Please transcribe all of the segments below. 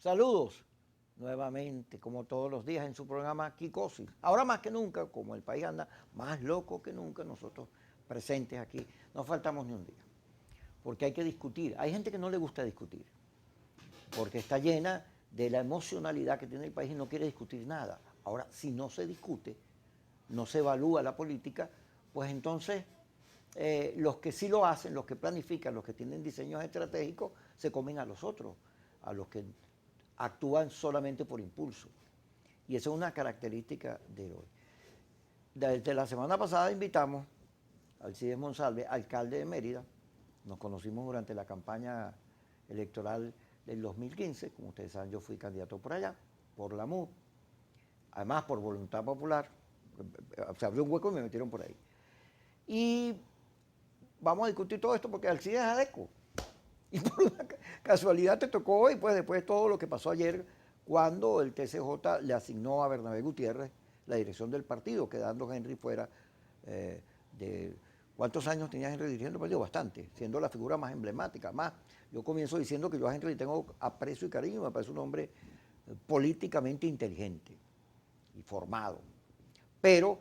Saludos nuevamente, como todos los días en su programa Kikosi. Ahora más que nunca, como el país anda más loco que nunca, nosotros presentes aquí, no faltamos ni un día. Porque hay que discutir. Hay gente que no le gusta discutir, porque está llena de la emocionalidad que tiene el país y no quiere discutir nada. Ahora, si no se discute, no se evalúa la política, pues entonces los que sí lo hacen, los que planifican, los que tienen diseños estratégicos, se comen a los otros, a los que actúan solamente por impulso. Y esa es una característica de hoy. Desde la semana pasada invitamos a Alcides Monsalve, alcalde de Mérida. Nos conocimos durante la campaña electoral del 2015. Como ustedes saben, yo fui candidato por allá, por la MUD. Además, por voluntad popular. Se abrió un hueco y me metieron por ahí. Y vamos a discutir todo esto porque Alcides es adeco. Y por una casualidad te tocó hoy, pues después de todo lo que pasó ayer, cuando el TCJ le asignó a Bernabé Gutiérrez la dirección del partido, quedando Henry fuera de... ¿Cuántos años tenía Henry dirigiendo el partido? Bastante, siendo la figura más emblemática. Más, yo comienzo diciendo que yo a Henry le tengo aprecio y cariño, me parece un hombre políticamente inteligente y formado. Pero,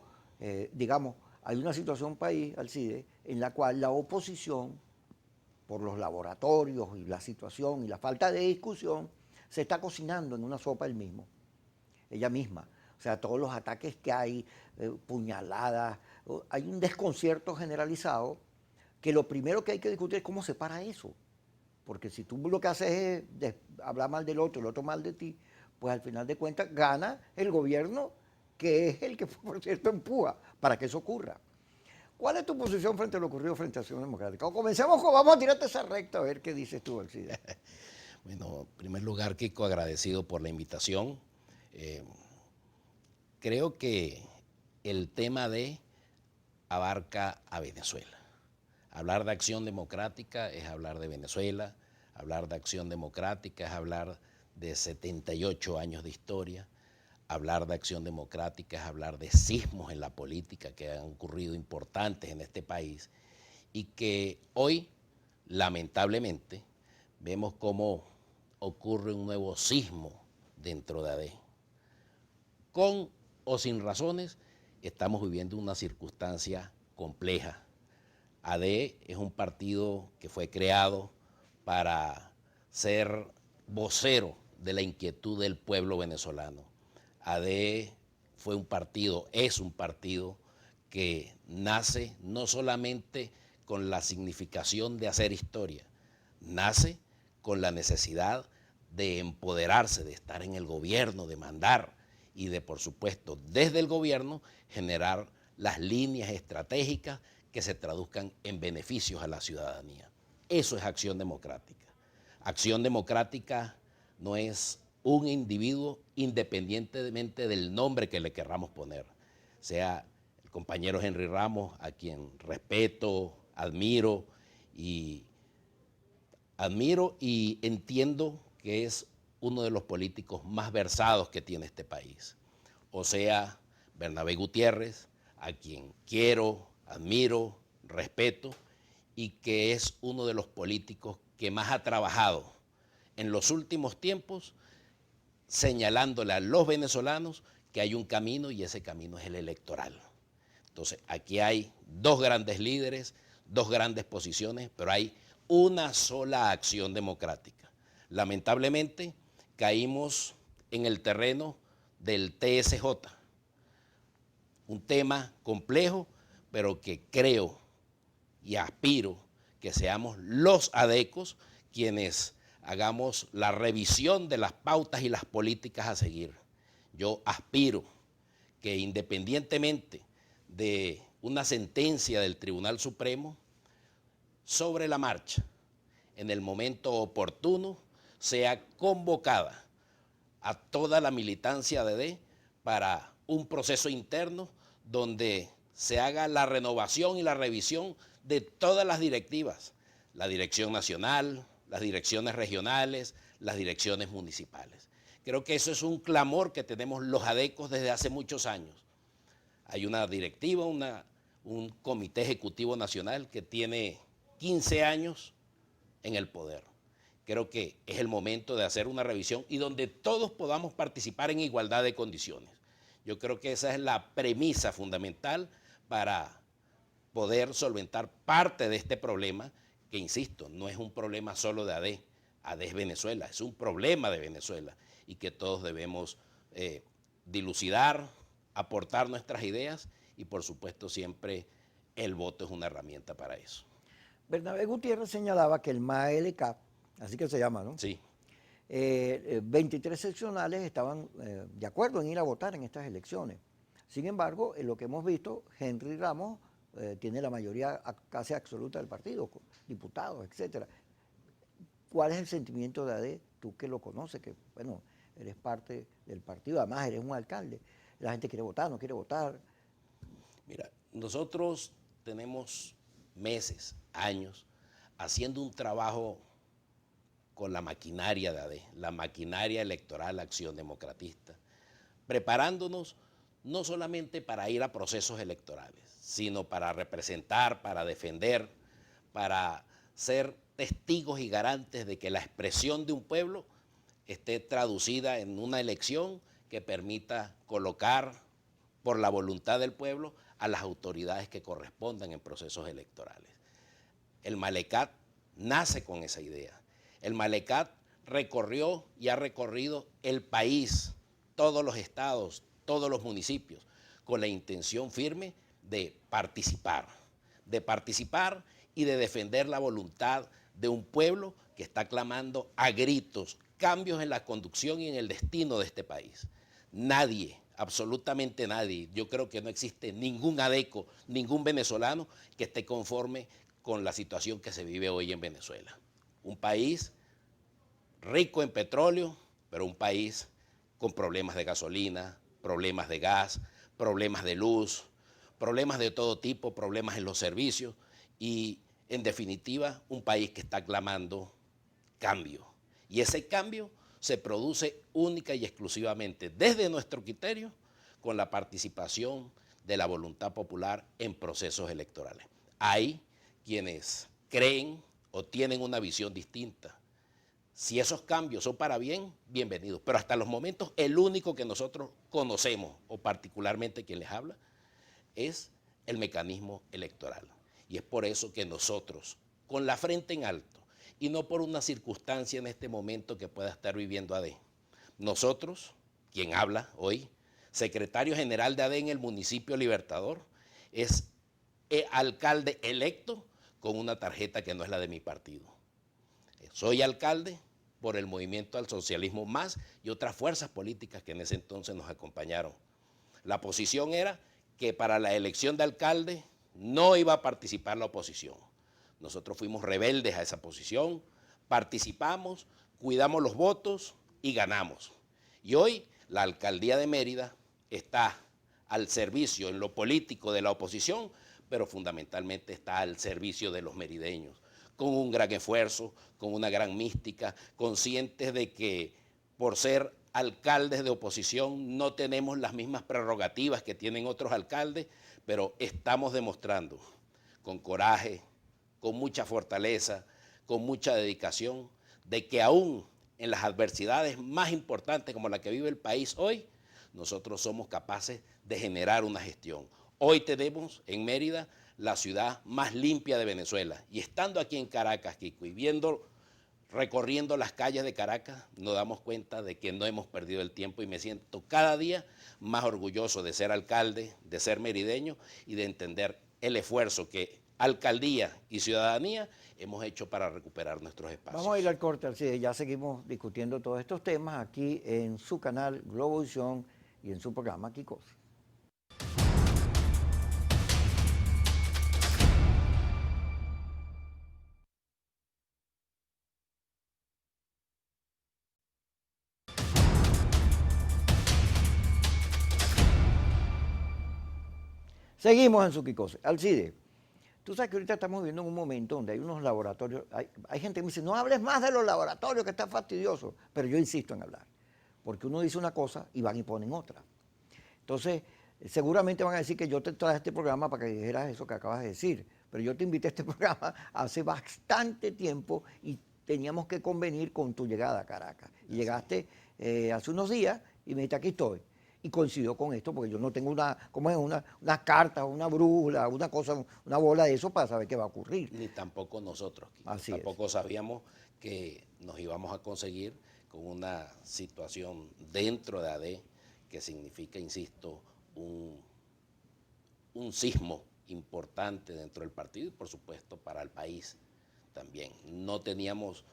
digamos, hay una situación país, Alcide, en la cual la oposición, por los laboratorios y la situación y la falta de discusión, se está cocinando en una sopa ella misma. O sea, todos los ataques que hay, puñaladas, hay un desconcierto generalizado que lo primero que hay que discutir es cómo se para eso. Porque si tú lo que haces es hablar mal del otro, el otro mal de ti, pues al final de cuentas gana el gobierno, que es el que, por cierto, empuja para que eso ocurra. ¿Cuál es tu posición frente a lo ocurrido frente a Acción Democrática? O comencemos vamos a tirarte esa recta a ver qué dices tú, Alcides. Bueno, en primer lugar, Kiko, agradecido por la invitación. Eh, Creo que el tema abarca a Venezuela. Hablar de acción democrática es hablar de Venezuela, hablar de acción democrática es hablar de 78 años de historia, hablar de acción democrática es hablar de sismos en la política que han ocurrido importantes en este país y que hoy, lamentablemente, vemos cómo ocurre un nuevo sismo dentro de AD. Con o sin razones, estamos viviendo una circunstancia compleja. AD es un partido que fue creado para ser vocero de la inquietud del pueblo venezolano. AD fue un partido, es un partido que nace no solamente con la significación de hacer historia, nace con la necesidad de empoderarse, de estar en el gobierno, de mandar y de, por supuesto, desde el gobierno generar las líneas estratégicas que se traduzcan en beneficios a la ciudadanía. Eso es acción democrática. Acción democrática no es un individuo independientemente del nombre que le querramos poner, sea el compañero Henry Ramos, a quien respeto, admiro y entiendo que es uno de los políticos más versados que tiene este país. O sea, Bernabé Gutiérrez, a quien quiero, admiro, respeto y que es uno de los políticos que más ha trabajado en los últimos tiempos señalándole a los venezolanos que hay un camino y ese camino es el electoral. Entonces, aquí hay dos grandes líderes, dos grandes posiciones, pero hay una sola acción democrática. Lamentablemente, caímos en el terreno del TSJ, un tema complejo, pero que creo y aspiro que seamos los adecos quienes hagamos la revisión de las pautas y las políticas a seguir. Yo aspiro que independientemente de una sentencia del Tribunal Supremo, sobre la marcha, en el momento oportuno, sea convocada a toda la militancia de AD para un proceso interno donde se haga la renovación y la revisión de todas las directivas, la dirección nacional, las direcciones regionales, las direcciones municipales. Creo que eso es un clamor que tenemos los adecos desde hace muchos años. Hay una directiva, un comité ejecutivo nacional que tiene 15 años en el poder creo que es el momento de hacer una revisión y donde todos podamos participar en igualdad de condiciones. Yo creo que esa es la premisa fundamental para poder solventar parte de este problema, que insisto, no es un problema solo de AD, AD es Venezuela, es un problema de Venezuela y que todos debemos dilucidar, aportar nuestras ideas y por supuesto siempre el voto es una herramienta para eso. Bernabé Gutiérrez señalaba que el MALK, así que se llama, ¿no? Sí. 23 seccionales estaban de acuerdo en ir a votar en estas elecciones. Sin embargo, en lo que hemos visto, Henry Ramos tiene la mayoría casi absoluta del partido, diputados, etcétera. ¿Cuál es el sentimiento de AD? Tú que lo conoces, que bueno, eres parte del partido, además eres un alcalde. La gente quiere votar, no quiere votar. Mira, nosotros tenemos meses, años, haciendo un trabajo con la maquinaria de AD, la maquinaria electoral Acción Democratista, preparándonos no solamente para ir a procesos electorales, sino para representar, para defender, para ser testigos y garantes de que la expresión de un pueblo esté traducida en una elección que permita colocar por la voluntad del pueblo a las autoridades que correspondan en procesos electorales. El Malecat nace con esa idea. El Malecat recorrió y ha recorrido el país, todos los estados, todos los municipios, con la intención firme de participar y de defender la voluntad de un pueblo que está clamando a gritos cambios en la conducción y en el destino de este país. Nadie, absolutamente nadie, yo creo que no existe ningún adeco, ningún venezolano que esté conforme con la situación que se vive hoy en Venezuela. Un país rico en petróleo, pero un país con problemas de gasolina, problemas de gas, problemas de luz, problemas de todo tipo, problemas en los servicios y, en definitiva, un país que está clamando cambio. Y ese cambio se produce única y exclusivamente desde nuestro criterio con la participación de la voluntad popular en procesos electorales. Hay quienes creen o tienen una visión distinta. Si esos cambios son para bien, bienvenidos. Pero hasta los momentos, el único que nosotros conocemos, o particularmente quien les habla, es el mecanismo electoral. Y es por eso que nosotros, con la frente en alto, y no por una circunstancia en este momento que pueda estar viviendo AD, nosotros, quien habla hoy, secretario general de AD en el municipio Libertador, es el alcalde electo con una tarjeta que no es la de mi partido. Soy alcalde por el Movimiento al Socialismo Más y otras fuerzas políticas que en ese entonces nos acompañaron. La posición era que para la elección de alcalde no iba a participar la oposición. Nosotros fuimos rebeldes a esa posición, participamos, cuidamos los votos y ganamos. Y hoy la alcaldía de Mérida está al servicio en lo político de la oposición, pero fundamentalmente está al servicio de los merideños, con un gran esfuerzo, con una gran mística, conscientes de que por ser alcaldes de oposición no tenemos las mismas prerrogativas que tienen otros alcaldes, pero estamos demostrando con coraje, con mucha fortaleza, con mucha dedicación, de que aún en las adversidades más importantes como la que vive el país hoy, nosotros somos capaces de generar una gestión. Hoy tenemos en Mérida la ciudad más limpia de Venezuela. Y estando aquí en Caracas, Kiko, y recorriendo las calles de Caracas, nos damos cuenta de que no hemos perdido el tiempo y me siento cada día más orgulloso de ser alcalde, de ser merideño y de entender el esfuerzo que alcaldía y ciudadanía hemos hecho para recuperar nuestros espacios. Vamos a ir al corte, Alcide. Ya seguimos discutiendo todos estos temas aquí en su canal Globovisión y en su programa Kikosi. Seguimos en su Kikosi. Alcide, tú sabes que ahorita estamos viviendo en un momento donde hay unos laboratorios, hay gente que me dice, no hables más de los laboratorios, que está fastidioso, pero yo insisto en hablar, porque uno dice una cosa y van y ponen otra. Entonces, seguramente van a decir que yo te traje este programa para que dijeras eso que acabas de decir, pero yo te invité a este programa hace bastante tiempo y teníamos que convenir con tu llegada a Caracas. Y llegaste hace unos días y me dijiste, aquí estoy. Y coincidió con esto, porque yo no tengo una carta, una brújula, una cosa, una bola de eso para saber qué va a ocurrir. Ni tampoco nosotros, Kiko. Así Tampoco sabíamos que nos íbamos a conseguir con una situación dentro de AD que significa, insisto, un sismo importante dentro del partido y por supuesto para el país también. No teníamos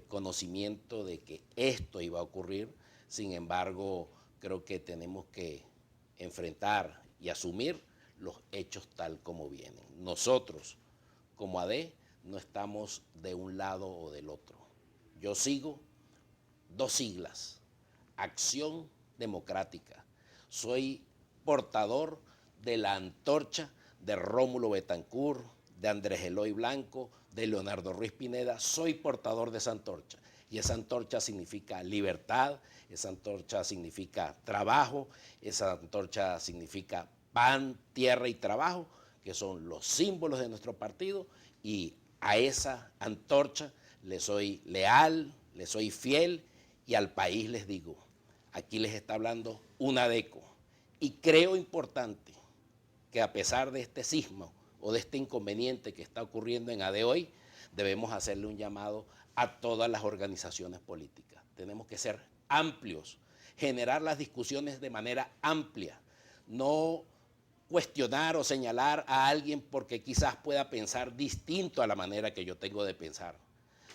conocimiento de que esto iba a ocurrir, sin embargo creo que tenemos que enfrentar y asumir los hechos tal como vienen. Nosotros como AD no estamos de un lado o del otro. Yo sigo 2 siglas, Acción Democrática. Soy portador de la antorcha de Rómulo Betancourt, de Andrés Eloy Blanco, de Leonardo Ruiz Pineda. Soy portador de esa antorcha. Y esa antorcha significa libertad, esa antorcha significa trabajo, esa antorcha significa pan, tierra y trabajo, que son los símbolos de nuestro partido, y a esa antorcha le soy leal, le soy fiel, y al país les digo, aquí les está hablando un ADECO, y creo importante que a pesar de este sismo o de este inconveniente que está ocurriendo en AD hoy, debemos hacerle un llamado a todas las organizaciones políticas. Tenemos que ser amplios, generar las discusiones de manera amplia, no cuestionar o señalar a alguien porque quizás pueda pensar distinto a la manera que yo tengo de pensar.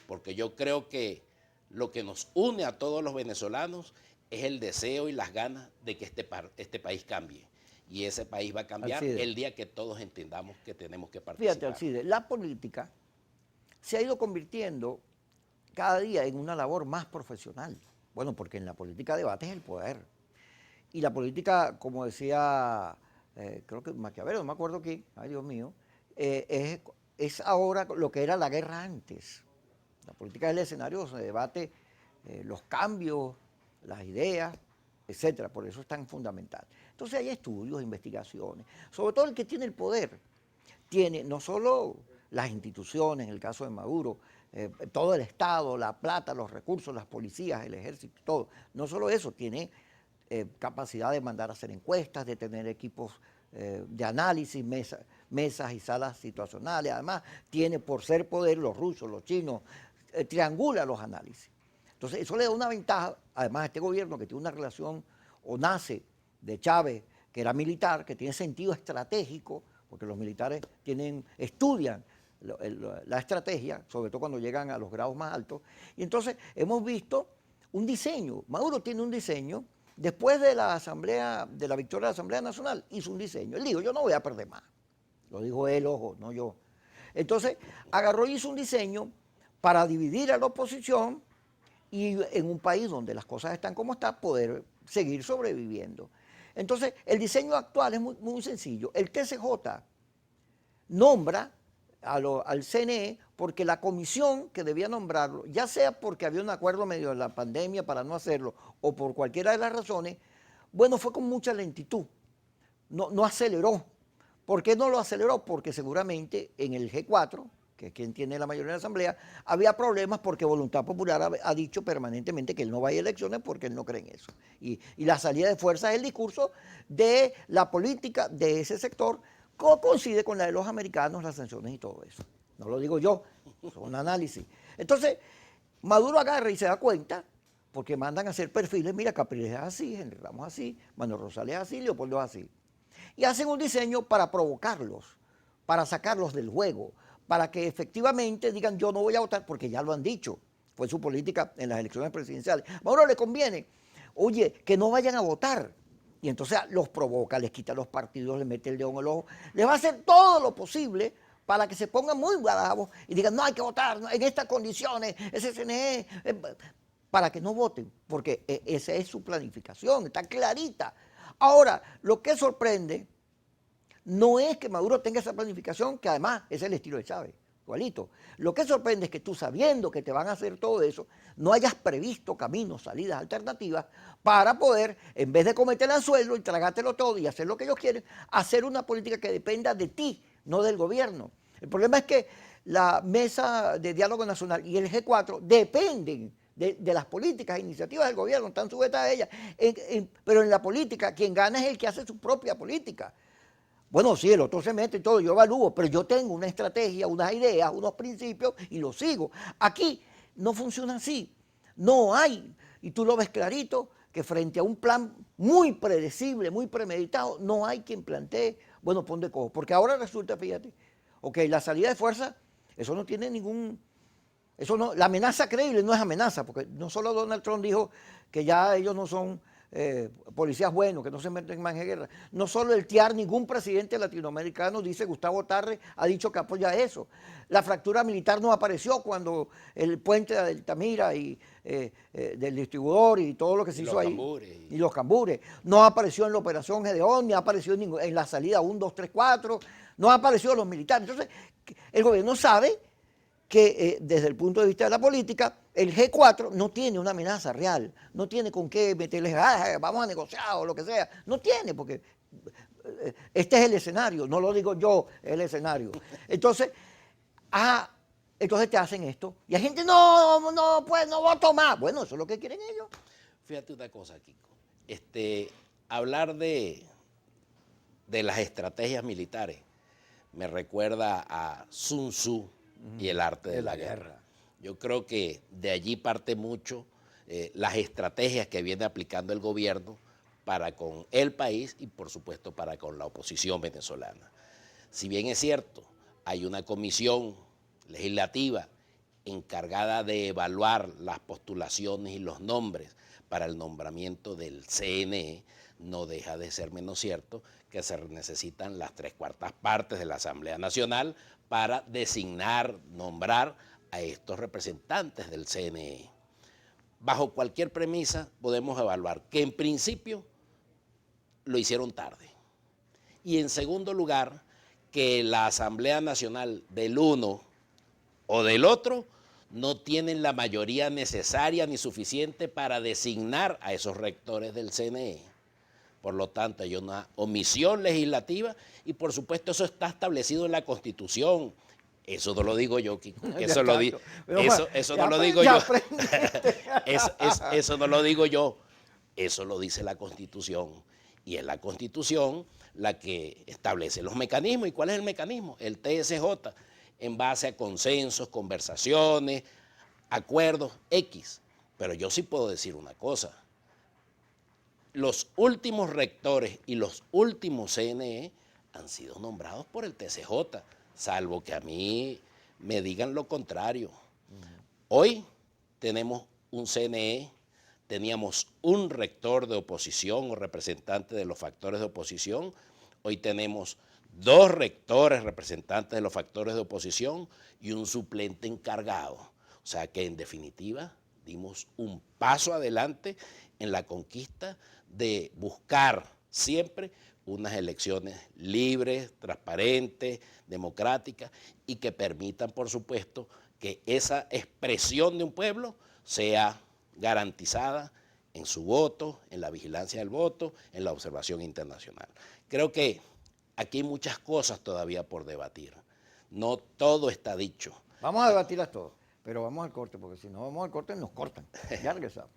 Porque yo creo que lo que nos une a todos los venezolanos es el deseo y las ganas de que este país cambie. Y ese país va a cambiar Alcide, el día que todos entendamos que tenemos que participar. Fíjate, Alcide, la política se ha ido convirtiendo cada día en una labor más profesional. Bueno, porque en la política debate es el poder. Y la política, como decía, creo que Maquiavelo, no me acuerdo quién, ay Dios mío, es ahora lo que era la guerra antes. La política es el escenario donde se debate los cambios, las ideas, etcétera. Por eso es tan fundamental. Entonces hay estudios, investigaciones. Sobre todo el que tiene el poder. Tiene no solo las instituciones, en el caso de Maduro, todo el Estado, la plata, los recursos, las policías, el ejército, todo. No solo eso, tiene capacidad de mandar a hacer encuestas, de tener equipos de análisis, mesas y salas situacionales. Además, tiene por ser poder los rusos, los chinos, triangula los análisis. Entonces, eso le da una ventaja, además, a este gobierno que tiene una relación, o nace de Chávez, que era militar, que tiene sentido estratégico, porque los militares estudian la estrategia, sobre todo cuando llegan a los grados más altos. Y entonces hemos visto un diseño. Maduro tiene un diseño. Después de la victoria de la Asamblea Nacional, hizo un diseño. Él dijo, yo no voy a perder más. Lo dijo él, ojo, no yo. Entonces, agarró y hizo un diseño para dividir a la oposición y en un país donde las cosas están como están, poder seguir sobreviviendo. Entonces, el diseño actual es muy, muy sencillo. El TCJ nombra al CNE porque la comisión que debía nombrarlo, ya sea porque había un acuerdo medio de la pandemia para no hacerlo o por cualquiera de las razones, bueno, fue con mucha lentitud, no aceleró. ¿Por qué no lo aceleró? Porque seguramente en el G4, que es quien tiene la mayoría de la Asamblea, había problemas porque Voluntad Popular ha dicho permanentemente que él no vaya a elecciones porque él no cree en eso. Y la salida de fuerza es el discurso de la política de ese sector, coincide con la de los americanos, las sanciones y todo eso. No lo digo yo, es un análisis. Entonces, Maduro agarra y se da cuenta, porque mandan a hacer perfiles, mira, Capriles es así, Henry Ramos así, Manuel Rosales es así, Leopoldo es así. Y hacen un diseño para provocarlos, para sacarlos del juego, para que efectivamente digan yo no voy a votar, porque ya lo han dicho, fue su política en las elecciones presidenciales. A Maduro le conviene, oye, que no vayan a votar. Y entonces los provoca, les quita los partidos, les mete el dedo en el ojo, les va a hacer todo lo posible para que se pongan muy bravos y digan, no hay que votar en estas condiciones, ese CNE, para que no voten, porque esa es su planificación, está clarita. Ahora, lo que sorprende no es que Maduro tenga esa planificación, que además es el estilo de Chávez, igualito. Lo que sorprende es que tú, sabiendo que te van a hacer todo eso, no hayas previsto caminos, salidas alternativas para poder, en vez de cometer el anzuelo y tragártelo todo y hacer lo que ellos quieren, hacer una política que dependa de ti, no del gobierno. El problema es que la Mesa de Diálogo Nacional y el G4 dependen de las políticas e iniciativas del gobierno, están sujetas a ellas, pero en la política quien gana es el que hace su propia política. Bueno, sí, el otro se mete y todo, yo evalúo, pero yo tengo una estrategia, unas ideas, unos principios y los sigo. Aquí no funciona así, no hay, y tú lo ves clarito, que frente a un plan muy predecible, muy premeditado, no hay quien plantee, bueno, pon de cojo, porque ahora resulta, fíjate, ok, la salida de fuerza, eso no tiene ningún, eso no, la amenaza creíble no es amenaza, porque no solo Donald Trump dijo que ya ellos no son policías buenos, que no se meten más en guerra. No solo el TIAR, ningún presidente latinoamericano, dice Gustavo Tarre, ha dicho que apoya eso. La fractura militar no apareció cuando el puente de Altamira y del distribuidor y todo lo que se hizo ahí. Y los cambures. No apareció en la operación Gedeón, ni apareció en la salida 1, 2, 3, 4, no apareció los militares. Entonces, el gobierno sabe que desde el punto de vista de la política, el G4 no tiene una amenaza real, no tiene con qué meterles, vamos a negociar o lo que sea, no tiene, porque este es el escenario, no lo digo yo, es el escenario. Entonces, entonces te hacen esto, y hay gente, pues no voto más. Bueno, eso es lo que quieren ellos. Fíjate una cosa, Kiko, hablar de las estrategias militares me recuerda a Sun Tzu y el arte de la guerra. Yo creo que de allí parte mucho las estrategias que viene aplicando el gobierno para con el país y por supuesto para con la oposición venezolana. Si bien es cierto, hay una comisión legislativa encargada de evaluar las postulaciones y los nombres para el nombramiento del CNE, no deja de ser menos cierto que se necesitan las 3/4 partes de la Asamblea Nacional para designar, nombrar a estos representantes del CNE. Bajo cualquier premisa podemos evaluar que en principio lo hicieron tarde. Y en segundo lugar, que la Asamblea Nacional del uno o del otro no tienen la mayoría necesaria ni suficiente para designar a esos rectores del CNE. Por lo tanto, hay una omisión legislativa y por supuesto eso está establecido en la Constitución. Eso no lo digo yo, Kiko. Eso no lo digo yo. Eso no lo digo yo. Eso lo dice la Constitución. Y es la Constitución la que establece los mecanismos. ¿Y cuál es el mecanismo? El TSJ, en base a consensos, conversaciones, acuerdos, X. Pero yo sí puedo decir una cosa. Los últimos rectores y los últimos CNE han sido nombrados por el TSJ, salvo que a mí me digan lo contrario. Hoy tenemos un CNE, teníamos un rector de oposición o representante de los factores de oposición, hoy tenemos 2 rectores representantes de los factores de oposición y un suplente encargado. O sea que en definitiva dimos un paso adelante en la conquista de buscar siempre unas elecciones libres, transparentes, democráticas y que permitan, por supuesto, que esa expresión de un pueblo sea garantizada en su voto, en la vigilancia del voto, en la observación internacional. Creo que aquí hay muchas cosas todavía por debatir. No todo está dicho. Vamos a debatirlas todas, pero vamos al corte, porque si no vamos al corte nos cortan. Ya regresamos.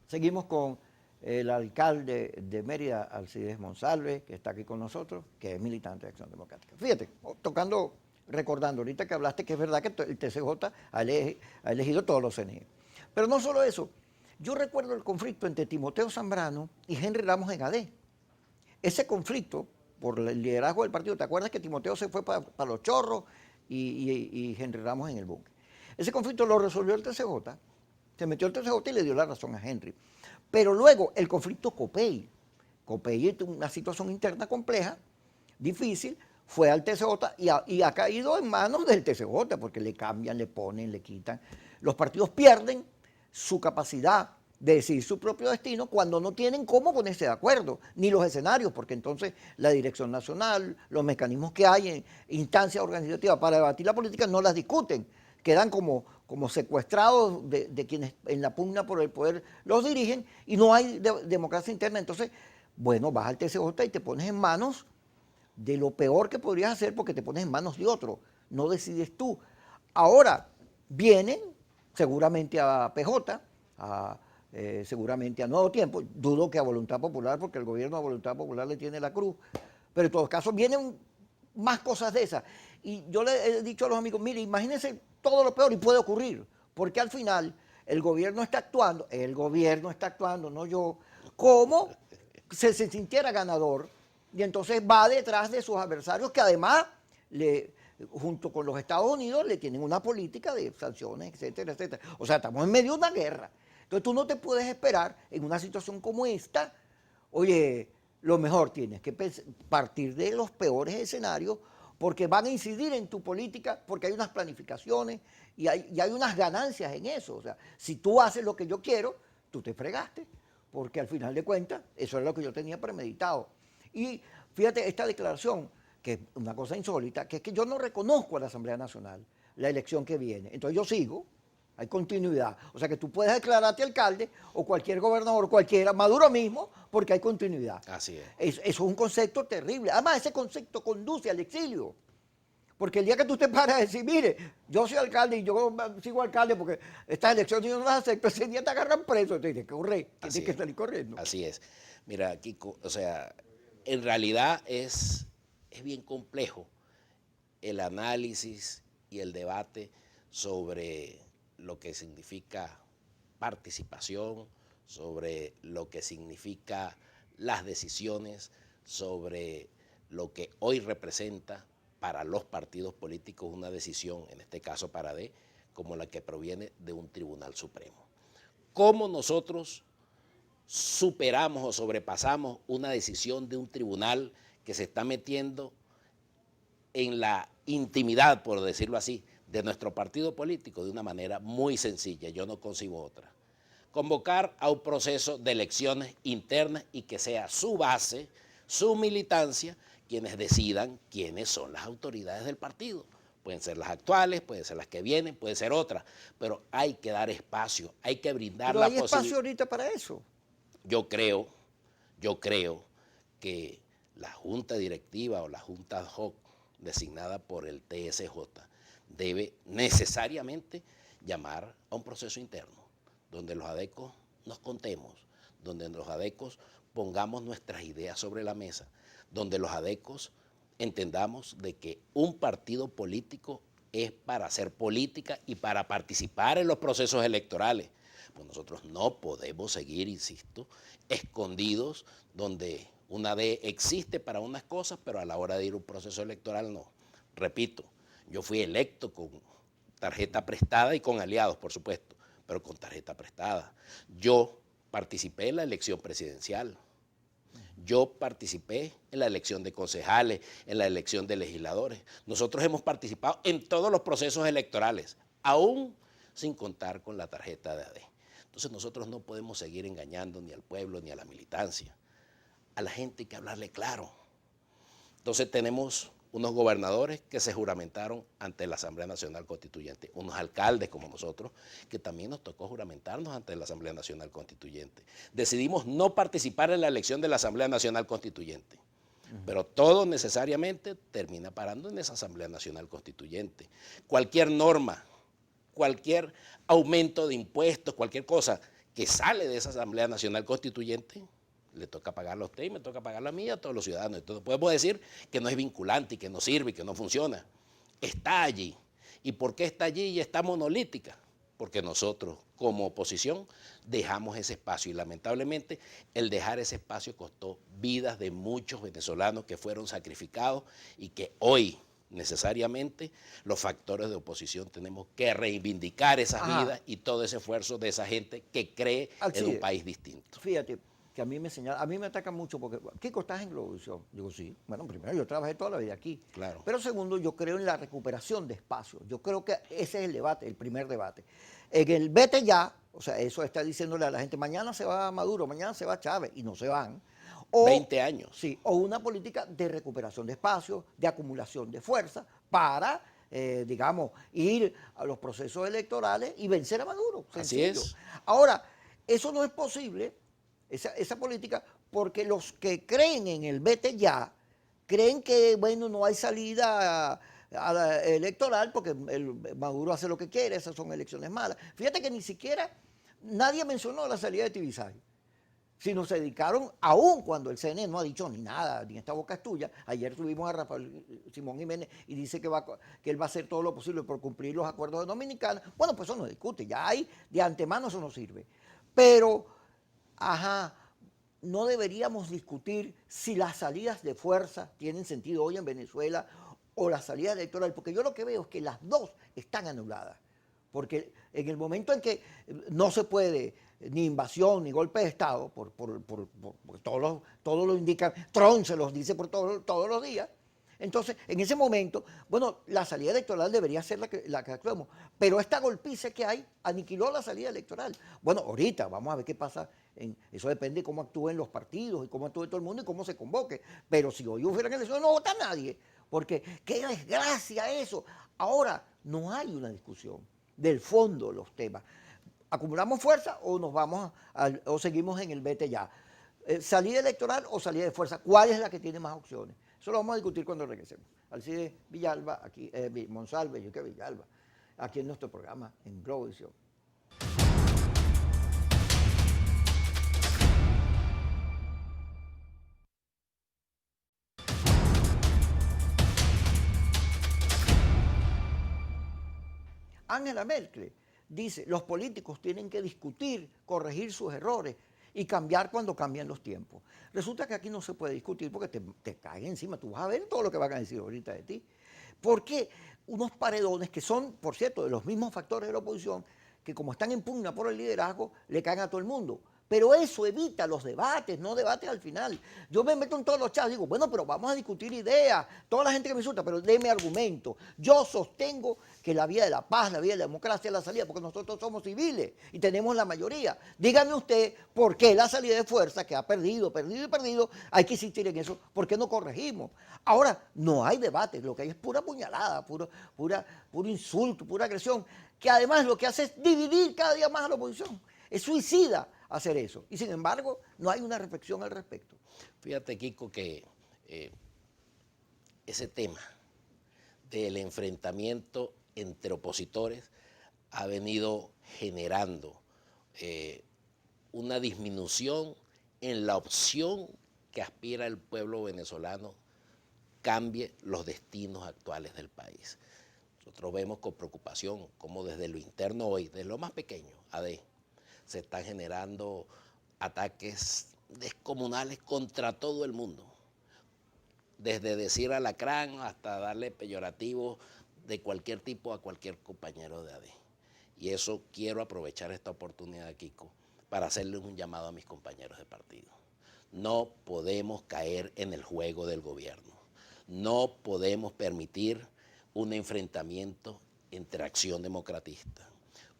Seguimos con el alcalde de Mérida, Alcides Monsalve, que está aquí con nosotros, que es militante de Acción Democrática. Fíjate, recordando ahorita que hablaste que es verdad que el TCJ ha elegido todos los CNE. Pero no solo eso, yo recuerdo el conflicto entre Timoteo Zambrano y Henry Ramos en AD. Ese conflicto, por el liderazgo del partido, ¿te acuerdas que Timoteo se fue para Los Chorros y Henry Ramos en el búnker? Ese conflicto lo resolvió el TCJ. Se metió el TCJ y le dio la razón a Henry. Pero luego el conflicto Copey. Copey es una situación interna compleja, difícil, fue al TCJ y ha caído en manos del TCJ porque le cambian, le ponen, le quitan. Los partidos pierden su capacidad de decidir su propio destino cuando no tienen cómo ponerse de acuerdo, ni los escenarios, porque entonces la dirección nacional, los mecanismos que hay en instancias organizativas para debatir la política no las discuten. quedan como secuestrados de quienes en la pugna por el poder los dirigen y no hay democracia interna. Entonces, bueno, vas al TCJ y te pones en manos de lo peor que podrías hacer porque te pones en manos de otro, no decides tú. Ahora vienen seguramente a PJ, seguramente a Nuevo Tiempo, dudo que a Voluntad Popular porque el gobierno a Voluntad Popular le tiene la cruz, pero en todos casos vienen más cosas de esas. Y yo le he dicho a los amigos, mire, imagínense todo lo peor y puede ocurrir, porque al final el gobierno está actuando, no yo, como se sintiera ganador y entonces va detrás de sus adversarios que además, junto con los Estados Unidos, le tienen una política de sanciones, etcétera, etcétera. O sea, estamos en medio de una guerra. Entonces tú no te puedes esperar en una situación como esta, oye, lo mejor tienes que partir de los peores escenarios porque van a incidir en tu política, porque hay unas planificaciones y hay unas ganancias en eso. O sea, si tú haces lo que yo quiero, tú te fregaste, porque al final de cuentas, eso es lo que yo tenía premeditado. Y fíjate, esta declaración, que es una cosa insólita, que es que yo no reconozco a la Asamblea Nacional la elección que viene. Entonces yo sigo, hay continuidad. O sea que tú puedes declararte alcalde o cualquier gobernador, cualquiera, Maduro mismo, porque hay continuidad. Así es. Eso es un concepto terrible. Además, ese concepto conduce al exilio. Porque el día que tú te paras a decir, mire, yo soy alcalde y yo sigo alcalde porque estas elecciones yo no las acepto, ese día te agarran preso, te dicen, corre, tienes que salir corriendo. Así es. Mira, Kiko, o sea, en realidad es bien complejo el análisis y el debate sobre lo que significa participación, sobre lo que significa las decisiones, sobre lo que hoy representa para los partidos políticos una decisión, en este caso para D, como la que proviene de un tribunal supremo. ¿Cómo nosotros superamos o sobrepasamos una decisión de un tribunal que se está metiendo en la intimidad, por decirlo así, de nuestro partido político de una manera muy sencilla? Yo no concibo otra. Convocar a un proceso de elecciones internas y que sea su base, su militancia, quienes decidan quiénes son las autoridades del partido. Pueden ser las actuales, pueden ser las que vienen, pueden ser otras, pero hay que dar espacio, hay que brindar Pero la hay posibilidad. espacio ahorita para eso. Yo creo que la junta directiva o la junta ad hoc designada por el TSJ debe necesariamente llamar a un proceso interno, donde los adecos nos contemos, donde los adecos pongamos nuestras ideas sobre la mesa, donde los adecos entendamos de que un partido político es para hacer política y para participar en los procesos electorales. Pues nosotros no podemos seguir, insisto, escondidos donde una D existe para unas cosas, pero a la hora de ir a un proceso electoral no. Repito, yo fui electo con tarjeta prestada y con aliados, por supuesto, pero con tarjeta prestada. Yo participé en la elección presidencial. Yo participé en la elección de concejales, en la elección de legisladores. Nosotros hemos participado en todos los procesos electorales, aún sin contar con la tarjeta de AD. Entonces nosotros no podemos seguir engañando ni al pueblo ni a la militancia. A la gente hay que hablarle claro. Entonces tenemos unos gobernadores que se juramentaron ante la Asamblea Nacional Constituyente, unos alcaldes como nosotros, que también nos tocó juramentarnos ante la Asamblea Nacional Constituyente. Decidimos no participar en la elección de la Asamblea Nacional Constituyente, pero todo necesariamente termina parando en esa Asamblea Nacional Constituyente. Cualquier norma, cualquier aumento de impuestos, cualquier cosa que sale de esa Asamblea Nacional Constituyente, le toca pagarlo a usted y me toca pagarlo a mí y a todos los ciudadanos. Entonces podemos decir que no es vinculante y que no sirve y que no funciona. Está allí. ¿Y por qué está allí y está monolítica? Porque nosotros, como oposición, dejamos ese espacio y lamentablemente el dejar ese espacio costó vidas de muchos venezolanos que fueron sacrificados y que hoy necesariamente los factores de oposición tenemos que reivindicar esas vidas y todo ese esfuerzo de esa gente que cree en un país distinto. Fíjate que a mí me señala, a mí me atacan mucho porque, Kiko, ¿estás en Globovisión? Digo, sí. Bueno, primero, yo trabajé toda la vida aquí. Claro. Pero segundo, yo creo en la recuperación de espacios. Yo creo que ese es el debate, el primer debate. En el vete ya, o sea, eso está diciéndole a la gente, mañana se va Maduro, mañana se va Chávez, y no se van. O, 20 años. Sí, o una política de recuperación de espacios, de acumulación de fuerza, para digamos, ir a los procesos electorales y vencer a Maduro. Sencillo. Así es. Ahora, eso no es posible, esa política, porque los que creen en el vete ya, creen que, bueno, no hay salida a la electoral porque Maduro hace lo que quiere, esas son elecciones malas. Fíjate que ni siquiera nadie mencionó la salida de Tibisay, sino se dedicaron, aún cuando el CNE no ha dicho ni nada, ni esta boca es tuya. Ayer tuvimos a Rafael Simón Jiménez y dice que él va a hacer todo lo posible por cumplir los acuerdos de Dominicana. Bueno, pues eso no discute, ya hay de antemano, eso no sirve. Pero, ajá, no deberíamos discutir si las salidas de fuerza tienen sentido hoy en Venezuela o la salida electoral, porque yo lo que veo es que las dos están anuladas. Porque en el momento en que no se puede ni invasión ni golpe de Estado, por todos lo indican, Trump se los dice por todos los días, entonces en ese momento, bueno, la salida electoral debería ser la que actuemos, pero esta golpiza que hay aniquiló la salida electoral. Bueno, ahorita vamos a ver qué pasa, eso depende de cómo actúen los partidos y cómo actúe todo el mundo y cómo se convoque, pero si hoy hubieran elecciones no vota nadie, porque qué desgracia eso. Ahora no hay una discusión del fondo de los temas. ¿Acumulamos fuerza o nos vamos o seguimos en el vete ya? ¿Salida electoral o salida de fuerza? ¿Cuál es la que tiene más opciones? Eso lo vamos a discutir cuando regresemos. Alcides Villalba, aquí, Monsalve, yo que Villalba, aquí en nuestro programa, en Globovisión. Angela Merkel dice, los políticos tienen que discutir, corregir sus errores y cambiar cuando cambian los tiempos. Resulta que aquí no se puede discutir porque te cae encima, tú vas a ver todo lo que van a decir ahorita de ti. Porque unos paredones que son, por cierto, de los mismos factores de la oposición, que como están en pugna por el liderazgo, le caen a todo el mundo. Pero eso evita los debates, no debates al final. Yo me meto en todos los chats y digo, bueno, pero vamos a discutir ideas. Toda la gente que me insulta, pero deme argumentos. Yo sostengo que la vía de la paz, la vía de la democracia es la salida, porque nosotros somos civiles y tenemos la mayoría. Dígame usted por qué la salida de fuerza, que ha perdido, hay que insistir en eso, ¿por qué no corregimos? Ahora, no hay debate, lo que hay es pura puñalada, puro insulto, pura agresión, que además lo que hace es dividir cada día más a la oposición. Es suicida hacer eso. Y sin embargo, no hay una reflexión al respecto. Fíjate, Kiko, que ese tema del enfrentamiento entre opositores ha venido generando una disminución en la opción que aspira el pueblo venezolano cambie los destinos actuales del país. Nosotros vemos con preocupación cómo desde lo interno hoy, desde lo más pequeño, AD, se están generando ataques descomunales contra todo el mundo. Desde decir alacrán hasta darle peyorativos de cualquier tipo a cualquier compañero de AD. Y eso quiero aprovechar esta oportunidad, Kiko, para hacerles un llamado a mis compañeros de partido. No podemos caer en el juego del gobierno. No podemos permitir un enfrentamiento entre Acción Democratista.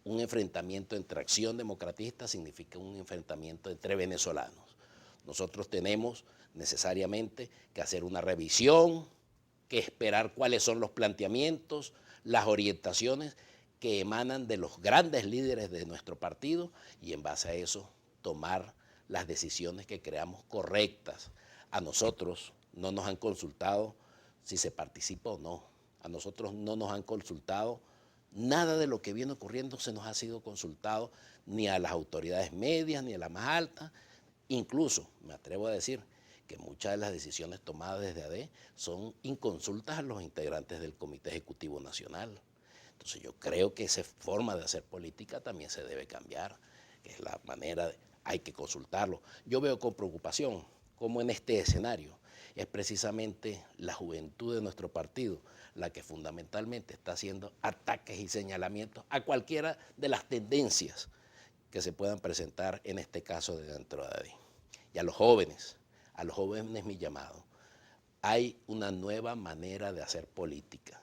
Un enfrentamiento entre Acción Democratista significa un enfrentamiento entre venezolanos. Nosotros tenemos necesariamente que hacer una revisión, que esperar cuáles son los planteamientos, las orientaciones que emanan de los grandes líderes de nuestro partido y en base a eso tomar las decisiones que creamos correctas. A nosotros no nos han consultado si se participa o no. A nosotros no nos han consultado. Nada de lo que viene ocurriendo se nos ha sido consultado ni a las autoridades medias ni a las más altas. Incluso, me atrevo a decir, que muchas de las decisiones tomadas desde AD son inconsultas a los integrantes del Comité Ejecutivo Nacional. Entonces yo creo que esa forma de hacer política también se debe cambiar, que es la manera hay que consultarlo. Yo veo con preocupación cómo en este escenario es precisamente la juventud de nuestro partido la que fundamentalmente está haciendo ataques y señalamientos a cualquiera de las tendencias que se puedan presentar en este caso de dentro de AD. Y a los jóvenes mi llamado. Hay una nueva manera de hacer política.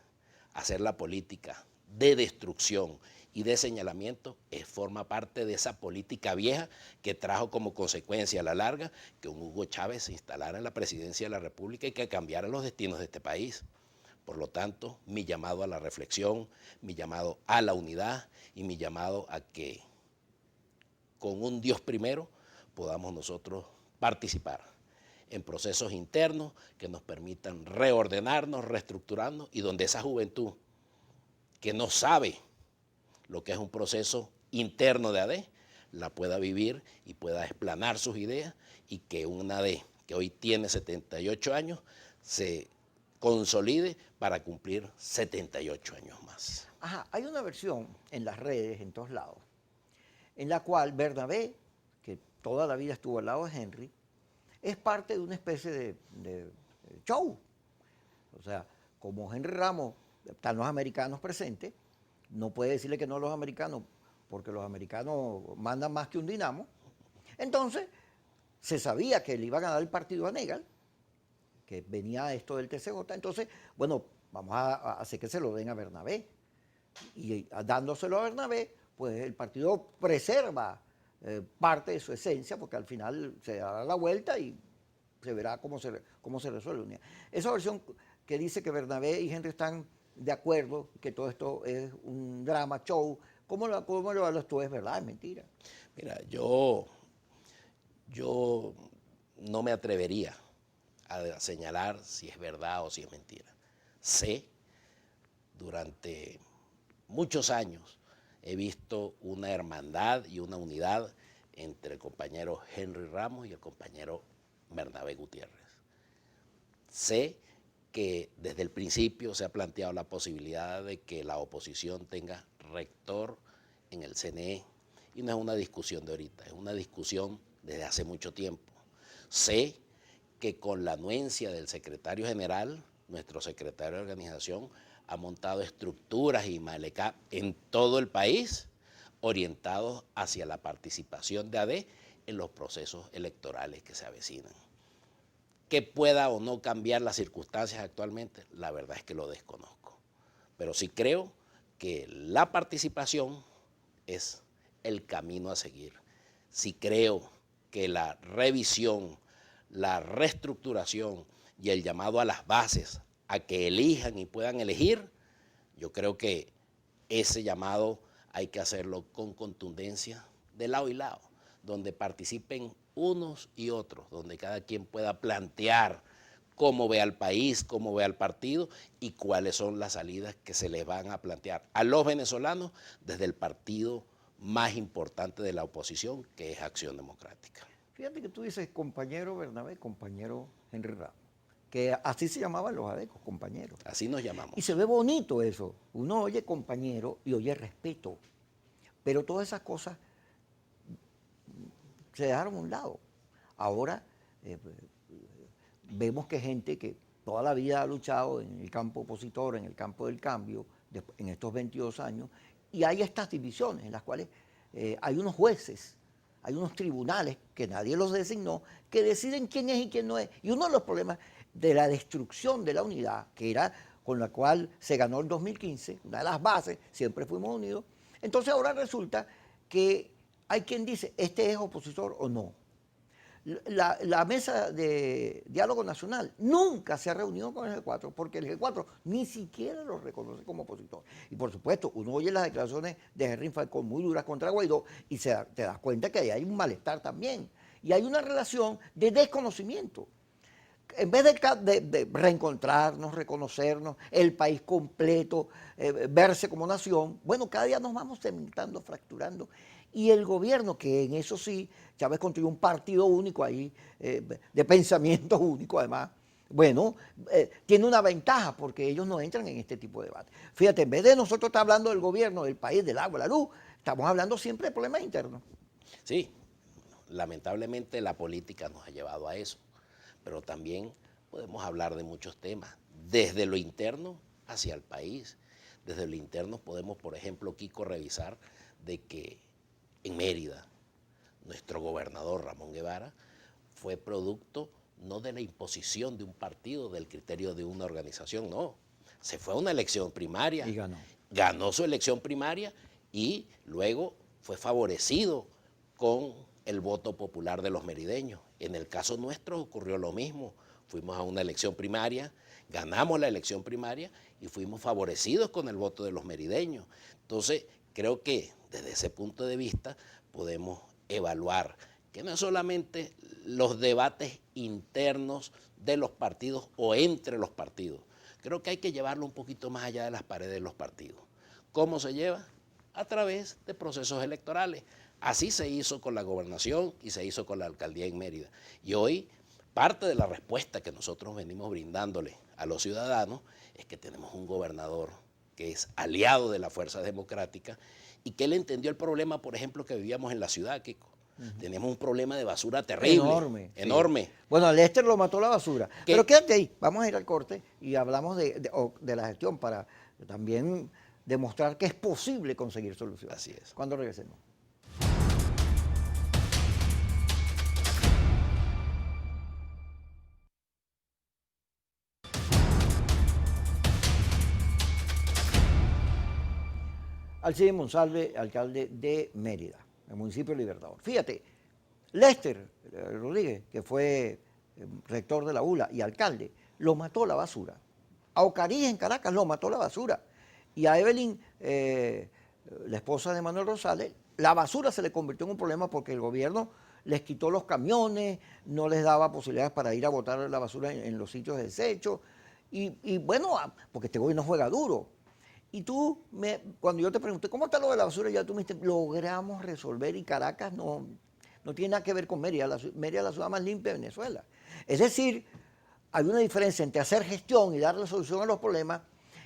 Hacer la política de destrucción y de señalamiento forma parte de esa política vieja que trajo como consecuencia a la larga que un Hugo Chávez se instalara en la presidencia de la República y que cambiara los destinos de este país. Por lo tanto, mi llamado a la reflexión, mi llamado a la unidad y mi llamado a que con un Dios primero podamos nosotros participar en procesos internos que nos permitan reordenarnos, reestructurarnos y donde esa juventud que no sabe lo que es un proceso interno de AD, la pueda vivir y pueda explanar sus ideas y que una AD que hoy tiene 78 años se consolide para cumplir 78 años más. Ajá, hay una versión en las redes, en todos lados, en la cual Bernabé, que toda la vida estuvo al lado de Henry, es parte de una especie de show. O sea, como Henry Ramos, están los americanos presentes, no puede decirle que no a los americanos, porque los americanos mandan más que un dinamo. Entonces, se sabía que le iban a dar el partido a Negal, que venía esto del TCJ, entonces, bueno, vamos a hacer que se lo den a Bernabé. Y dándoselo a Bernabé, pues el partido preserva parte de su esencia, porque al final se dará la vuelta y se verá cómo se resuelve. Esa versión que dice que Bernabé y Henry están de acuerdo, que todo esto es un drama, show, ¿cómo lo evalúas tú? ¿Es verdad? ¿Es mentira? Mira, yo no me atrevería a señalar si es verdad o si es mentira. Sé, durante muchos años he visto una hermandad y una unidad entre el compañero Henry Ramos y el compañero Bernabé Gutiérrez. Sé que desde el principio se ha planteado la posibilidad de que la oposición tenga rector en el CNE. Y no es una discusión de ahorita, es una discusión desde hace mucho tiempo. Sé que con la anuencia del secretario general, nuestro secretario de organización ha montado estructuras y Malecap en todo el país orientados hacia la participación de AD en los procesos electorales que se avecinan. Que pueda o no cambiar las circunstancias actualmente, la verdad es que lo desconozco. Pero sí creo que la participación es el camino a seguir. Sí creo que la revisión, la reestructuración y el llamado a las bases a que elijan y puedan elegir, yo creo que ese llamado hay que hacerlo con contundencia de lado y lado, donde participen unos y otros, donde cada quien pueda plantear cómo ve al país, cómo ve al partido y cuáles son las salidas que se les van a plantear a los venezolanos desde el partido más importante de la oposición, que es Acción Democrática. Fíjate que tú dices compañero Bernabé, compañero Henry Ramos, que así se llamaban los adecos, compañeros. Así nos llamamos. Y se ve bonito eso. Uno oye compañero y oye respeto. Pero todas esas cosas se dejaron a un lado. Ahora vemos que gente que toda la vida ha luchado en el campo opositor, en el campo del cambio, en estos 22 años, y hay estas divisiones en las cuales hay unos jueces, hay unos tribunales que nadie los designó, que deciden quién es y quién no es. Y uno de los problemas de la destrucción de la unidad, que era con la cual se ganó el 2015, una de las bases, siempre fuimos unidos, entonces ahora resulta que hay quien dice, este es opositor o no. La mesa de diálogo nacional nunca se ha reunido con el G4 porque el G4 ni siquiera lo reconoce como opositor. Y por supuesto, uno oye las declaraciones de Henry Falcón muy duras contra Guaidó y te das cuenta que ahí hay un malestar también. Y hay una relación de desconocimiento. En vez de reencontrarnos, reconocernos, el país completo, verse como nación, bueno, cada día nos vamos cementando, fracturando. Y el gobierno, que en eso sí, Chávez construyó un partido único ahí, de pensamiento único además, bueno, tiene una ventaja porque ellos no entran en este tipo de debate. Fíjate, en vez de nosotros estar hablando del gobierno, del país, del agua, la luz, estamos hablando siempre de problemas internos. Sí, lamentablemente la política nos ha llevado a eso, pero también podemos hablar de muchos temas, desde lo interno hacia el país. Desde lo interno podemos, por ejemplo, Kiko, revisar de que en Mérida, nuestro gobernador Ramón Guevara fue producto no de la imposición de un partido, del criterio de una organización, no. Se fue a una elección primaria. Y ganó. Ganó su elección primaria y luego fue favorecido con el voto popular de los merideños. En el caso nuestro ocurrió lo mismo. Fuimos a una elección primaria, ganamos la elección primaria y fuimos favorecidos con el voto de los merideños. Entonces, creo que desde ese punto de vista podemos evaluar que no es solamente los debates internos de los partidos o entre los partidos. Creo que hay que llevarlo un poquito más allá de las paredes de los partidos. ¿Cómo se lleva? A través de procesos electorales. Así se hizo con la gobernación y se hizo con la alcaldía en Mérida. Y hoy parte de la respuesta que nosotros venimos brindándole a los ciudadanos es que tenemos un gobernador que es aliado de la Fuerza Democrática y que él entendió el problema, por ejemplo, que vivíamos en la ciudad, Kiko. Tenemos un problema de basura terrible. Enorme. Enorme. Sí. Bueno, a Lester lo mató la basura. Pero quédate ahí, vamos a ir al corte y hablamos de la gestión para también demostrar que es posible conseguir soluciones. Así es. Cuando regresemos. Alcides Monsalve, alcalde de Mérida, el municipio Libertador. Fíjate, Lester Rodríguez, que fue rector de la ULA y alcalde, lo mató la basura. A Ocariz en Caracas lo mató la basura. Y a Evelyn, la esposa de Manuel Rosales, la basura se le convirtió en un problema porque el gobierno les quitó los camiones, no les daba posibilidades para ir a botar la basura en los sitios de desecho. Y bueno, porque este gobierno juega duro. Y tú, cuando yo te pregunté, ¿cómo está lo de la basura? Ya tú me dijiste, logramos resolver y Caracas no tiene nada que ver con Mérida. Mérida es la ciudad más limpia de Venezuela. Es decir, hay una diferencia entre hacer gestión y darle solución a los problemas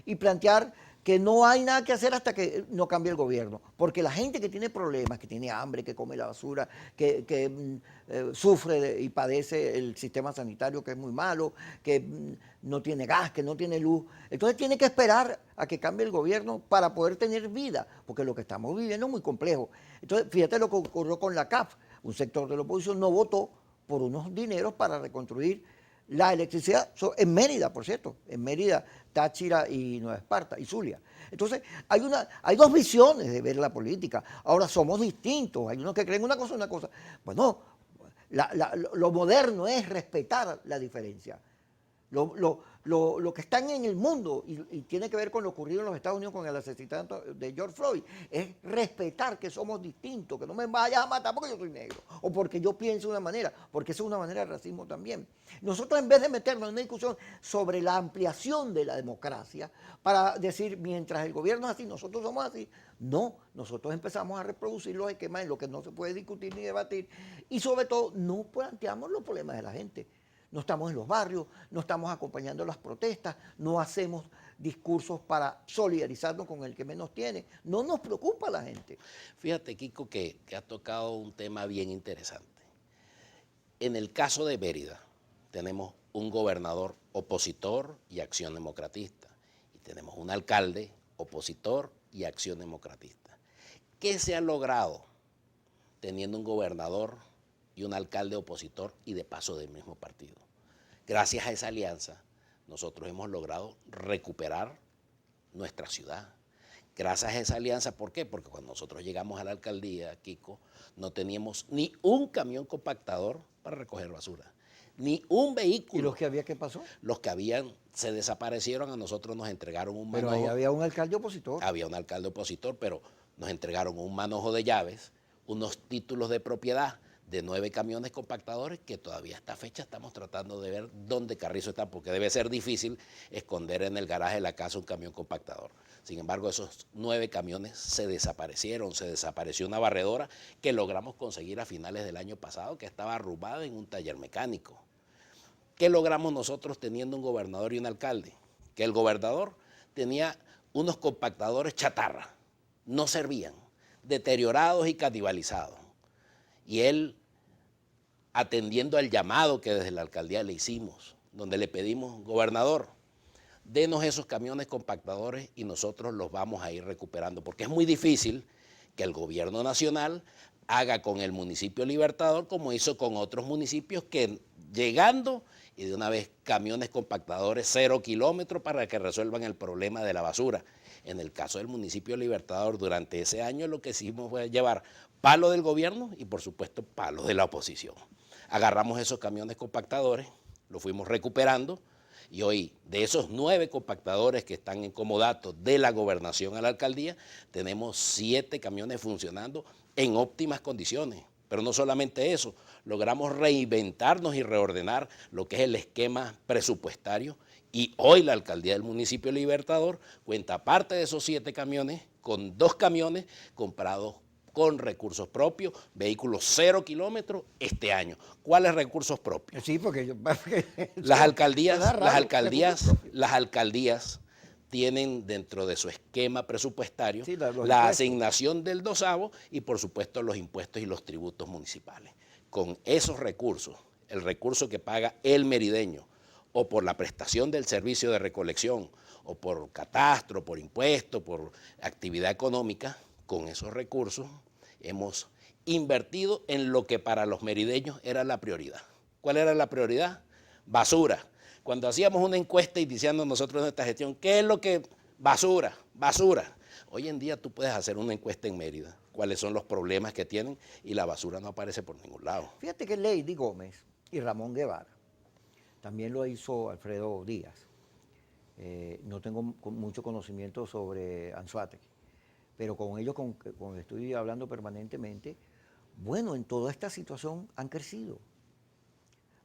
y plantear que no hay nada que hacer hasta que no cambie el gobierno. Porque la gente que tiene problemas, que tiene hambre, que come la basura, que sufre y padece el sistema sanitario que es muy malo, que no tiene gas, que no tiene luz, entonces tiene que esperar a que cambie el gobierno para poder tener vida, porque lo que estamos viviendo es muy complejo. Entonces, fíjate lo que ocurrió con la CAF. Un sector de la oposición no votó por unos dineros para reconstruir la electricidad en Mérida, por cierto, en Mérida, Táchira y Nueva Esparta y Zulia. Entonces, hay dos visiones de ver la política. Ahora somos distintos, hay unos que creen una cosa. Bueno, lo moderno es respetar la diferencia. Lo que están en el mundo y tiene que ver con lo ocurrido en los Estados Unidos con el asesinato de George Floyd, es respetar que somos distintos, que no me vayas a matar porque yo soy negro o porque yo pienso de una manera, porque eso es una manera de racismo también. Nosotros, en vez de meternos en una discusión sobre la ampliación de la democracia para decir mientras el gobierno es así, nosotros somos así, no, nosotros empezamos a reproducir los esquemas en lo que no se puede discutir ni debatir y sobre todo no planteamos los problemas de la gente. No estamos en los barrios, no estamos acompañando las protestas, no hacemos discursos para solidarizarnos con el que menos tiene. No nos preocupa la gente. Fíjate, Kiko, que has tocado un tema bien interesante. En el caso de Mérida, tenemos un gobernador opositor y acción democratista. Y tenemos un alcalde opositor y acción democratista. ¿Qué se ha logrado teniendo un gobernador y un alcalde opositor y de paso del mismo partido? Gracias a esa alianza, nosotros hemos logrado recuperar nuestra ciudad. Gracias a esa alianza, ¿por qué? Porque cuando nosotros llegamos a la alcaldía, Kiko, no teníamos ni un camión compactador para recoger basura, ni un vehículo. ¿Y los que había qué pasó? Los que habían se desaparecieron, a nosotros nos entregaron un manojo. Pero ahí había un alcalde opositor. Había un alcalde opositor, pero nos entregaron un manojo de llaves, unos títulos de propiedad de 9 camiones compactadores que todavía a esta fecha estamos tratando de ver dónde Carrizo está, porque debe ser difícil esconder en el garaje de la casa un camión compactador. Sin embargo, esos 9 camiones se desaparecieron, se desapareció una barredora que logramos conseguir a finales del año pasado, que estaba arrumbada en un taller mecánico. ¿Qué logramos nosotros teniendo un gobernador y un alcalde? Que el gobernador tenía unos compactadores chatarra, no servían, deteriorados y canibalizados. Y él, atendiendo al llamado que desde la alcaldía le hicimos, donde le pedimos, gobernador, denos esos camiones compactadores y nosotros los vamos a ir recuperando, porque es muy difícil que el gobierno nacional haga con el municipio Libertador como hizo con otros municipios que llegando y de una vez camiones compactadores 0 kilómetros para que resuelvan el problema de la basura. En el caso del municipio Libertador, durante ese año lo que hicimos fue llevar palo del gobierno y por supuesto palo de la oposición. Agarramos esos camiones compactadores, los fuimos recuperando Y hoy, de esos 9 compactadores que están en comodato de la gobernación a la alcaldía, tenemos 7 camiones funcionando en óptimas condiciones. Pero no solamente eso, logramos reinventarnos y reordenar lo que es el esquema presupuestario, y hoy la alcaldía del municipio Libertador cuenta, aparte de esos 7 camiones, con 2 camiones comprados con recursos propios, vehículos 0 kilómetros este año. ¿Cuáles recursos propios? Sí, porque yo... Las las alcaldías tienen dentro de su esquema presupuestario sí, los la impuestos. asignación del dosavo y por supuesto los impuestos y los tributos municipales. Con esos recursos, el recurso que paga el merideño, o por la prestación del servicio de recolección, o por catastro, por impuesto, por actividad económica, con esos recursos hemos invertido en lo que para los merideños era la prioridad. ¿Cuál era la prioridad? Basura. Cuando hacíamos una encuesta iniciando nosotros nuestra gestión, ¿qué es lo que? Basura, basura. Hoy en día tú puedes hacer una encuesta en Mérida, cuáles son los problemas que tienen, y la basura no aparece por ningún lado. Fíjate que Lady Gómez y Ramón Guevara, también lo hizo Alfredo Díaz. No tengo mucho conocimiento sobre Anzoátegui, pero con ellos con estoy hablando permanentemente. Bueno, en toda esta situación han crecido.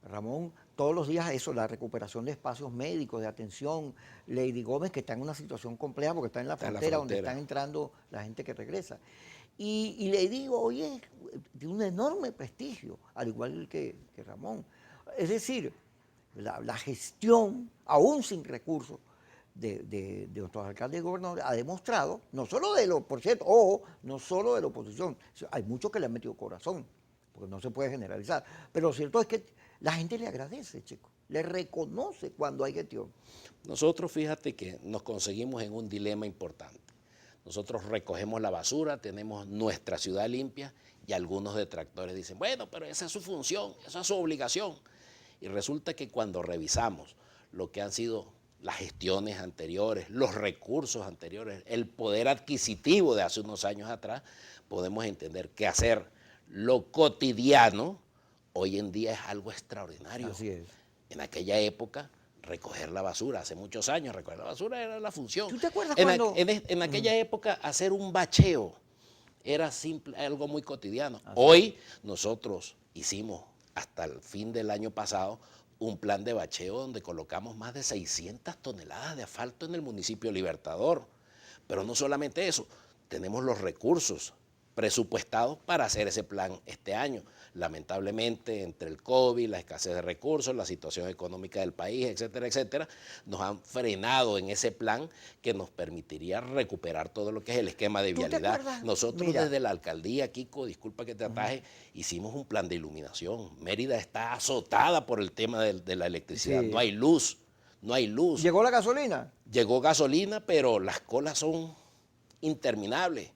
Ramón, todos los días eso, la recuperación de espacios médicos, de atención. Lady Gómez, que está en una situación compleja porque está en la frontera, donde están entrando la gente que regresa. Y le digo, oye, de un enorme prestigio, al igual que Ramón. Es decir, la gestión, aún sin recursos, de nuestros alcaldes y gobernadores ha demostrado, no solo por cierto, ojo, no solo de la oposición, hay muchos que le han metido corazón, porque no se puede generalizar, pero lo cierto es que la gente le agradece, chicos, le reconoce cuando hay gestión. Nosotros, fíjate que nos conseguimos en un dilema importante. Nosotros recogemos la basura, tenemos nuestra ciudad limpia, y algunos detractores dicen, bueno, pero esa es su función, esa es su obligación. Y resulta que cuando revisamos lo que han sido las gestiones anteriores, los recursos anteriores, el poder adquisitivo de hace unos años atrás, podemos entender que hacer lo cotidiano hoy en día es algo extraordinario. Así es. En aquella época, recoger la basura, hace muchos años, recoger la basura era la función. ¿Tú te acuerdas cuando...? En aquella época, hacer un bacheo era simple, algo muy cotidiano. Así Hoy nosotros hicimos, hasta el fin del año pasado, un plan de bacheo donde colocamos más de 600 toneladas de asfalto en el municipio Libertador. Pero no solamente eso, tenemos los recursos presupuestados para hacer ese plan este año. Lamentablemente, entre el COVID, la escasez de recursos, la situación económica del país, etcétera, etcétera, nos han frenado en ese plan que nos permitiría recuperar todo lo que es el esquema de vialidad. Nosotros desde la alcaldía, Kiko, disculpa que te ataje, hicimos un plan de iluminación. Mérida está azotada por el tema de la electricidad, sí. No hay luz, no hay luz. ¿Llegó la gasolina? Llegó gasolina, pero las colas son interminables.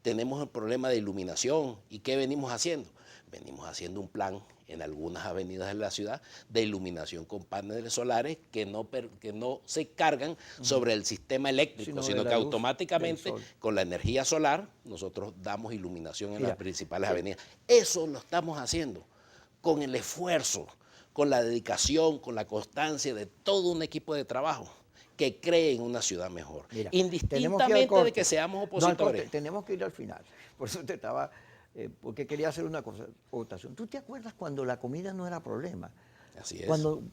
Tenemos el problema de iluminación. ¿Y qué venimos haciendo? Venimos haciendo un plan en algunas avenidas de la ciudad de iluminación con paneles solares que no se cargan sobre el sistema eléctrico, sino que automáticamente con la energía solar nosotros damos iluminación en las principales avenidas. Eso lo estamos haciendo con el esfuerzo, con la dedicación, con la constancia de todo un equipo de trabajo que cree en una ciudad mejor, indistintamente de que seamos opositores. No, tenemos que ir al final, por eso te estaba, porque quería hacer una votación. ¿Tú te acuerdas cuando la comida no era problema? Así es. Cuando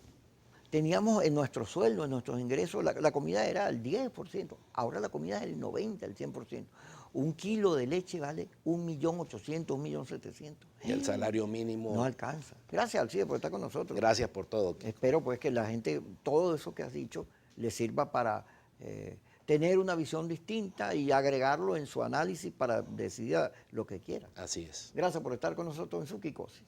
teníamos en nuestro sueldo, en nuestros ingresos, la comida era el 10%, ahora la comida es el 90%, el 100%. Un kilo de leche vale 1.800.000, 1.700.000. Y el salario mínimo... No alcanza. Gracias, Alcides, por estar con nosotros. Gracias por todo. Espero pues que la gente, todo eso que has dicho, le sirva para tener una visión distinta y agregarlo en su análisis para decidir lo que quiera. Así es. Gracias por estar con nosotros en su Kikosis.